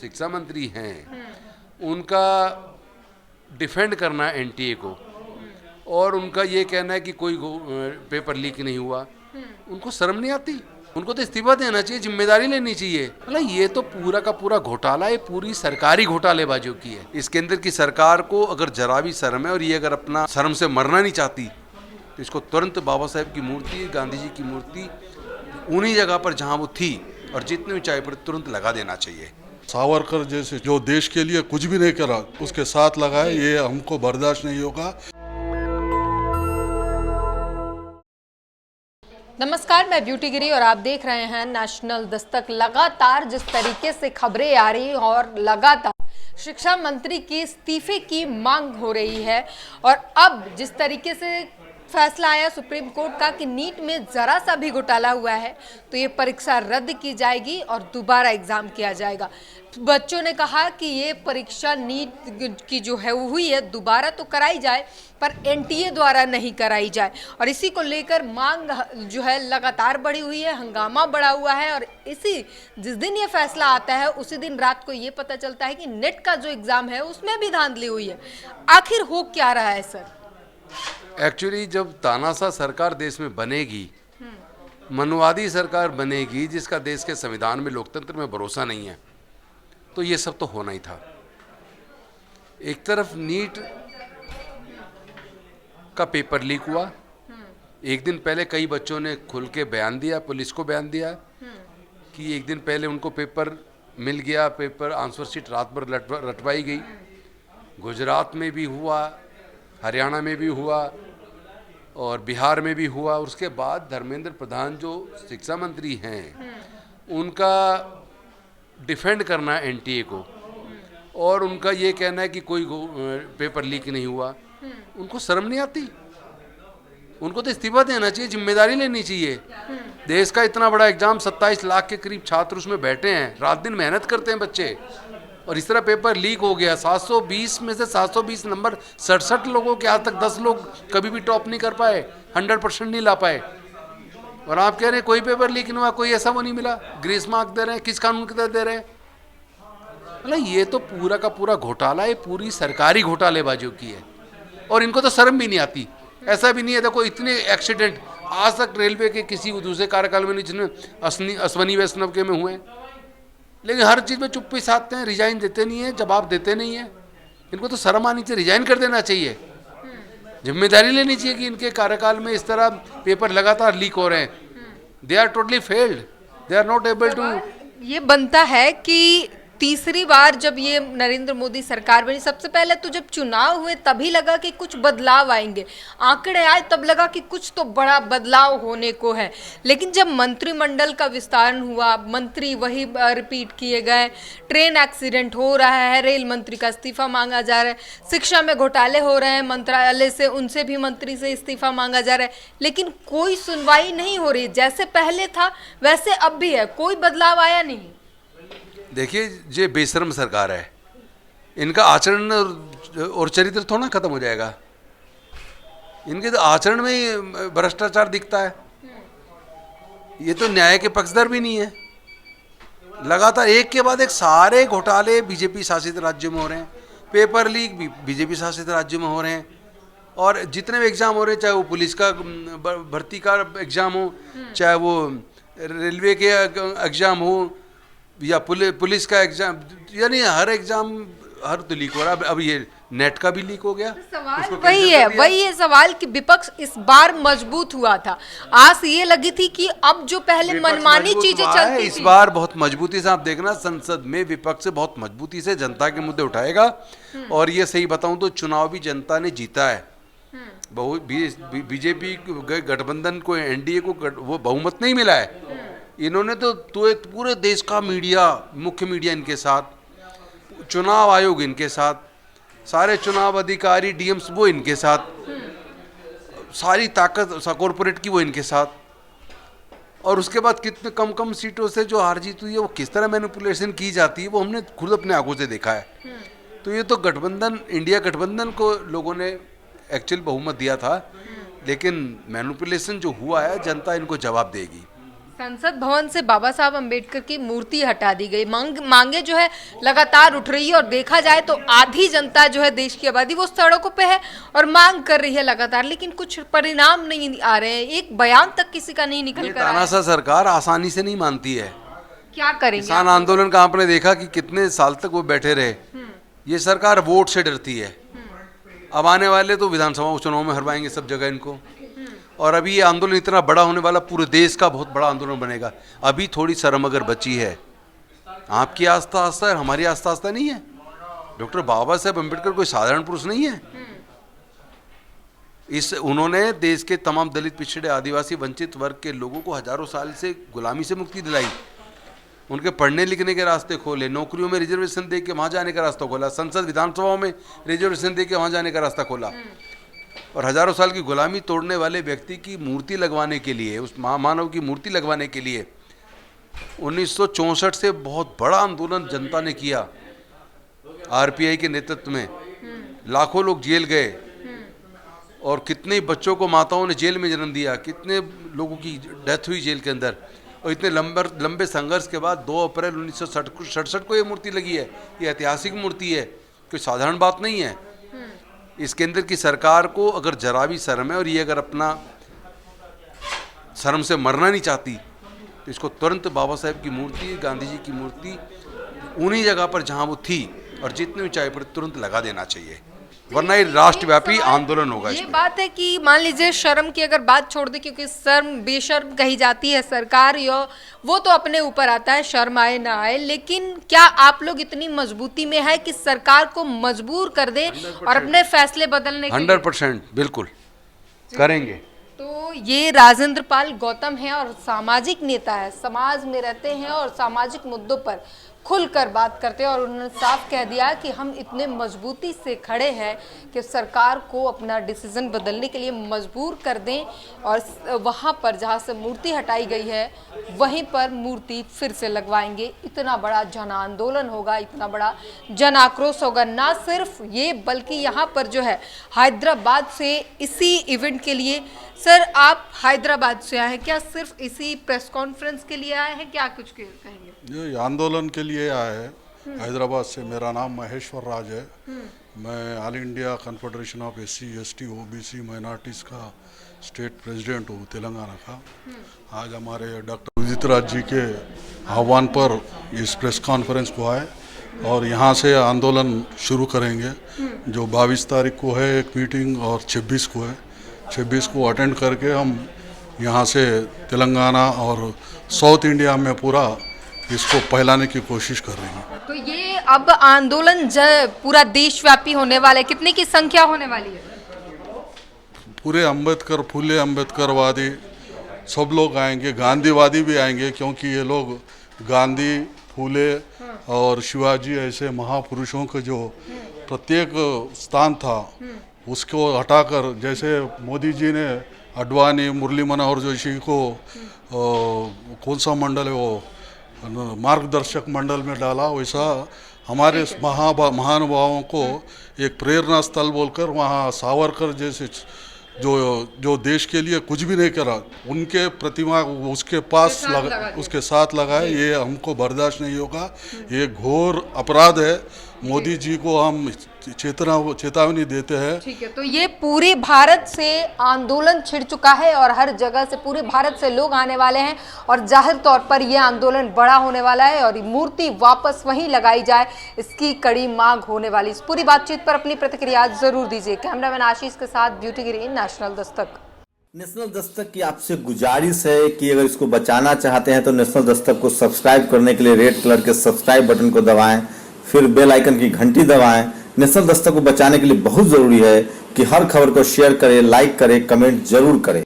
शिक्षा मंत्री हैं उनका डिफेंड करना एनटीए को और उनका ये कहना है कि कोई पेपर लीक नहीं हुआ, उनको शर्म नहीं आती? उनको तो इस्तीफा देना चाहिए, जिम्मेदारी लेनी चाहिए। मतलब ये तो पूरा का पूरा घोटाला है, पूरी सरकारी घोटालेबाजियों की है। इस केंद्र की सरकार को अगर जरा भी शर्म है और ये अगर अपना शर्म से मरना नहीं चाहती तो इसको तुरंत बाबा साहेब की मूर्ति, गांधी जी की मूर्ति उन्हीं जगह पर जहाँ वो थी और जितनी ऊंचाई पर तुरंत लगा देना चाहिए। सावरकर जैसे जो देश के लिए कुछ भी नहीं करा उसके साथ लगा है, ये हमको बर्दाश्त नहीं होगा। नमस्कार, मैं ब्यूटी गिरी और आप देख रहे हैं नेशनल दस्तक। लगातार जिस तरीके से खबरें आ रही और लगातार शिक्षा मंत्री के इस्तीफे की मांग हो रही है और अब जिस तरीके से फैसला आया सुप्रीम कोर्ट का कि नीट में जरा सा भी घोटाला हुआ है तो ये परीक्षा रद्द की जाएगी और दोबारा एग्जाम किया जाएगा। बच्चों ने कहा कि ये परीक्षा नीट की जो है वो हुई है दोबारा तो कराई जाए पर एनटीए द्वारा नहीं कराई जाए और इसी को लेकर मांग जो है लगातार बढ़ी हुई है, हंगामा बढ़ा हुआ है। और इसी जिस दिन ये फैसला आता है उसी दिन रात को ये पता चलता है कि नेट का जो एग्जाम है उसमें भी धांधली हुई है। आखिर हो क्या रहा है सर? एक्चुअली जब तानाशाह सरकार देश में बनेगी, मनवादी सरकार बनेगी जिसका देश के संविधान में, लोकतंत्र में भरोसा नहीं है, तो ये सब तो होना ही था। एक तरफ नीट का पेपर लीक हुआ, एक दिन पहले कई बच्चों ने खुल के बयान दिया, पुलिस को बयान दिया कि एक दिन पहले उनको पेपर मिल गया, पेपर आंसर शीट रात भर रटवाई गई। गुजरात में भी हुआ, हरियाणा में भी हुआ और बिहार में भी हुआ। और उसके बाद धर्मेंद्र प्रधान जो शिक्षा मंत्री हैं उनका डिफेंड करना एनटीए को और उनका ये कहना है कि कोई पेपर लीक नहीं हुआ, उनको शर्म नहीं आती? उनको तो इस्तीफा देना चाहिए, जिम्मेदारी लेनी चाहिए। देश का इतना बड़ा एग्जाम, 27 लाख के करीब छात्र उसमें बैठे हैं, रात दिन मेहनत करते हैं बच्चे, और इस तरह पेपर लीक हो गया। 720 में से 720 नंबर, 67 लोगों के आज तक 10 लोग कभी भी टॉप नहीं कर पाए, 100% नहीं ला पाए। और आप कह रहे हैं कोई पेपर लीक नहीं हुआ, कोई ऐसा वो नहीं मिला, ग्रेस मार्क दे रहे हैं, किस कानून के तहत दे रहे हैं? मतलब ये तो पूरा का पूरा घोटाला है, पूरी सरकारी घोटालेबाजियों की है और इनको तो शर्म भी नहीं आती। ऐसा भी नहीं है, देखो इतने एक्सीडेंट आज तक रेलवे के किसी दूसरे कार्यकाल में नहीं जिसमें अश्वनी वैष्णव के में हुए, लेकिन हर चीज़ में चुप्पी साधते हैं, रिजाइन देते नहीं है, जवाब देते नहीं है। इनको तो शर्म आनी चाहिए, रिजाइन कर देना चाहिए, जिम्मेदारी लेनी चाहिए कि इनके कार्यकाल में इस तरह पेपर लगातार लीक हो रहे हैं। They are totally failed, they are not able to. ये बनता है कि तीसरी बार जब ये नरेंद्र मोदी सरकार बनी, सबसे पहले तो जब चुनाव हुए तभी लगा कि कुछ बदलाव आएंगे, आंकड़े आए तब लगा कि कुछ तो बड़ा बदलाव होने को है। लेकिन जब मंत्रिमंडल का विस्तारण हुआ, मंत्री वही रिपीट किए गए, ट्रेन एक्सीडेंट हो रहा है, रेल मंत्री का इस्तीफा मांगा जा रहा है, शिक्षा में घोटाले हो रहे हैं, मंत्रालय से उनसे भी मंत्री से इस्तीफा मांगा जा रहा है, लेकिन कोई सुनवाई नहीं हो रही। जैसे पहले था वैसे अब भी है, कोई बदलाव आया नहीं। देखिए, ये बेशर्म सरकार है, इनका आचरण और चरित्र थोड़ा खत्म हो जाएगा। इनके तो आचरण में ही भ्रष्टाचार दिखता है। ये तो न्याय के पक्षधर भी नहीं है। लगातार एक के बाद एक सारे घोटाले बीजेपी शासित राज्यों में हो रहे हैं, पेपर लीक भी बीजेपी शासित राज्यों में हो रहे हैं, और जितने भी एग्जाम हो रहे हैं, चाहे वो पुलिस का भर्ती का एग्जाम हो, चाहे वो रेलवे के एग्जाम हो या पुलिस का एग्जाम, यानी हर एग्जाम हर तो लीक हो रहा है। अब ये नेट का भी लीक हो गया। सवाल वही है सवाल कि विपक्ष इस बार मजबूत हुआ था। आस ये लगी थी कि अब जो पहले मनमानी चीजें चलती थी, इस बार बहुत मजबूती से आप देखना, संसद में विपक्ष बहुत मजबूती से जनता के मुद्दे उठाएगा। और ये सही बताऊं तो चुनाव भी जनता ने जीता है। बीजेपी गठबंधन को, एनडीए को वो बहुमत नहीं मिला है। इन्होंने तो पूरे देश का मीडिया, मुख्य मीडिया इनके साथ, चुनाव आयोग इनके साथ, सारे चुनाव अधिकारी डीएम्स वो इनके साथ, सारी ताकत कॉर्पोरेट की वो इनके साथ, और उसके बाद कितने कम सीटों से जो हार जीत हुई है, वो किस तरह मैनिपुलेशन की जाती है, वो हमने खुद अपने आंखों से देखा है। तो ये तो गठबंधन, इंडिया गठबंधन को लोगों ने एक्चुअल बहुमत दिया था, लेकिन मैनिपुलेशन जो हुआ है, जनता इनको जवाब देगी। संसद भवन से बाबा साहब अंबेडकर की मूर्ति हटा दी गई। मांगे जो है लगातार उठ रही है और देखा जाए तो आधी जनता जो है देश की आबादी वो सड़कों पे है और मांग कर रही है लगातार, लेकिन कुछ परिणाम नहीं आ रहे हैं। एक बयान तक किसी का नहीं निकल कर आया। तानाशाह सरकार आसानी से नहीं मानती है। क्या करेंगे? किसान आंदोलन का आपने देखा कि कितने साल तक वो बैठे रहे। ये सरकार वोट से डरती है। अब आने वाले तो विधानसभा चुनाव में हरवाएंगे सब जगह इनको। और अभी ये आंदोलन इतना बड़ा होने वाला, पूरे देश का बहुत बड़ा आंदोलन बनेगा। अभी थोड़ी शर्म अगर बची है, आपकी आस्था आस्था है, हमारी आस्था आस्था नहीं है। डॉक्टर बाबा साहेब अम्बेडकर कोई साधारण पुरुष नहीं है। उन्होंने देश के तमाम दलित, पिछड़े, आदिवासी, वंचित वर्ग के लोगों को हजारों साल से गुलामी से मुक्ति दिलाई। उनके पढ़ने लिखने के रास्ते खोले, नौकरियों में रिजर्वेशन दे के वहाँ जाने का रास्ता खोला, संसद विधानसभाओं में रिजर्वेशन दे के वहाँ जाने का रास्ता खोला। और हजारों साल की गुलामी तोड़ने वाले व्यक्ति की मूर्ति लगवाने के लिए, उस महामानव की मूर्ति लगवाने के लिए 1964 से बहुत बड़ा आंदोलन जनता ने किया। आरपीआई के नेतृत्व में लाखों लोग जेल गए और कितने बच्चों को माताओं ने जेल में जन्म दिया, कितने लोगों की डेथ हुई जेल के अंदर। और इतने लंबे संघर्ष के बाद 2 अप्रैल 1967 को ये मूर्ति लगी है। ये ऐतिहासिक मूर्ति है, कोई साधारण बात नहीं है। इस केंद्र की सरकार को अगर जरा भी शर्म है और ये अगर अपना शर्म से मरना नहीं चाहती तो इसको तुरंत बाबा साहेब की मूर्ति, गांधी जी की मूर्ति उन्हीं जगह पर जहां वो थी और जितनी ऊंचाई पर तुरंत लगा देना चाहिए, वरना ये राष्ट्रव्यापी आंदोलन होगा। ये बात है कि मान लीजिए शर्म की अगर बात छोड़ दे, क्योंकि शर्म बेशर्म कही जाती है सरकार, या वो तो अपने ऊपर आता है, शर्म आए ना आए, लेकिन क्या आप लोग इतनी मजबूती में है कि सरकार को मजबूर कर दे और अपने फैसले बदलने के 100% बिल्कुल करेंगे। तो ये राजेंद्र पाल गौतम है और सामाजिक नेता है, समाज में रहते हैं और सामाजिक मुद्दों पर खुलकर बात करते हैं। और उन्होंने साफ कह दिया कि हम इतने मजबूती से खड़े हैं कि सरकार को अपना डिसीजन बदलने के लिए मजबूर कर दें और वहाँ पर जहाँ से मूर्ति हटाई गई है वहीं पर मूर्ति फिर से लगवाएंगे। इतना बड़ा जन आंदोलन होगा, इतना बड़ा जन आक्रोश होगा। ना सिर्फ ये बल्कि यहाँ पर जो है हैदराबाद से इसी इवेंट के लिए, सर आप हैदराबाद से आए हैं, क्या सिर्फ इसी प्रेस कॉन्फ्रेंस के लिए आए हैं, क्या कुछ कहेंगे? ये आंदोलन के लिए आए हैं हैदराबाद से। मेरा नाम महेश्वर राज है। मैं all India confederation of SC ST OBC minorities का स्टेट प्रेसिडेंट हूँ तेलंगाना का। आज हमारे डॉक्टर उदित राज जी के आह्वान पर इस प्रेस कॉन्फ्रेंस को आए और यहाँ से आंदोलन शुरू करेंगे। जो 22 तारीख को है एक मीटिंग और 26 को है। 26 को अटेंड करके हम यहाँ से तेलंगाना और साउथ इंडिया में पूरा इसको फैलाने की कोशिश कर रहे हैं। तो ये अब आंदोलन पूरा देशव्यापी होने वाला है, कितने की संख्या होने वाली है? पूरे अम्बेडकर, फुले अम्बेडकरवादी सब लोग आएंगे, गांधीवादी भी आएंगे, क्योंकि ये लोग गांधी, फुले और शिवाजी ऐसे महापुरुषों का जो प्रत्येक स्थान था उसको हटाकर, जैसे मोदी जी ने अडवाणी, मुरली मनोहर जोशी को कौन सा मंडल है वो मार्गदर्शक मंडल में डाला, वैसा हमारे महानुभावों को एक प्रेरणा स्थल बोलकर वहाँ सावरकर जैसे जो देश के लिए कुछ भी नहीं करा, उनके प्रतिमा उसके पास उसके साथ लगाए। ये हमको बर्दाश्त नहीं होगा, ये घोर अपराध है। मोदी जी को हम चेतावनी देते हैं। ठीक है, तो ये पूरे भारत से आंदोलन छिड़ चुका है और हर जगह से पूरे भारत से लोग आने वाले हैं और जाहिर तौर पर ये आंदोलन बड़ा होने वाला है और मूर्ति वापस वहीं लगाई जाए, इसकी कड़ी मांग होने वाली। इस पूरी बातचीत पर अपनी प्रतिक्रिया जरूर दीजिए। कैमरामैन आशीष के साथ ब्यूटी गिरी, नेशनल दस्तक। नेशनल दस्तक की आपसे गुजारिश है कि अगर इसको बचाना चाहते हैं तो नेशनल दस्तक को सब्सक्राइब करने के लिए रेड कलर के सब्सक्राइब बटन को दबाएं, फिर बेल आइकन की घंटी दबाएं। नेशनल दस्तक को बचाने के लिए बहुत जरूरी है कि हर खबर को शेयर करें, लाइक करें, कमेंट जरूर करें।